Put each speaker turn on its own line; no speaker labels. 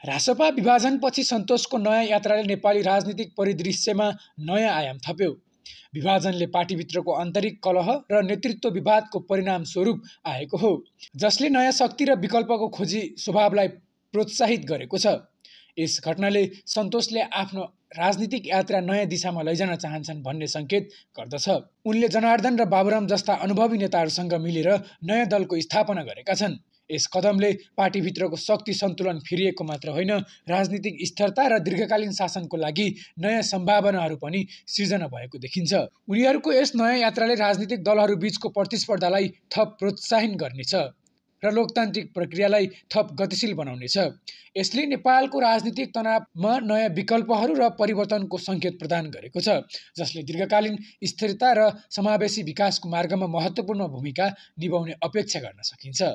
रासपा विभाजनपछि सन्तोषको नयाँ यात्राले नेपाली राजनीतिक परिदृश्यमा नयाँ आयाम थप्यो। विभाजनले पार्टीभित्रको आन्तरिक कलह र नेतृत्व विवादको परिणाम स्वरूप आएको हो, जसले नयाँ शक्ति र विकल्पको खोजी स्वभावलाई प्रोत्साहित गरेको छ। यस घटनाले सन्तोषले आफ्नो राजनीतिक यात्रा नयाँ दिशामा लैजान चाहन्छन् भन्ने सङ्केत गर्दछ। उनले जनार्दन र बाबुराम जस्ता अनुभवी नेताहरूसँग मिलेर नयाँ दलको स्थापना गरेका छन्। यस कदमले पार्टीभित्रको शक्ति सन्तुलन फिरिएको मात्र होइन, राजनीतिक स्थिरता र दीर्घकालीन शासनको लागि नयाँ सम्भावनाहरू पनि सिर्जना भएको देखिन्छ। उनीहरूको यस नयाँ यात्राले राजनीतिक दलहरू बीचको प्रतिस्पर्धालाई थप प्रोत्साहन गर्नेछ र लोकतान्त्रिक प्रक्रियालाई थप गतिशील बनाउनेछ। यसले नेपालको राजनीतिक तनावमा नयाँ विकल्पहरू र परिवर्तनको सङ्केत प्रदान गरेको छ, जसले दीर्घकालीन स्थिरता र समावेशी विकासको मार्गमा महत्त्वपूर्ण भूमिका निभाउने अपेक्षा गर्न सकिन्छ।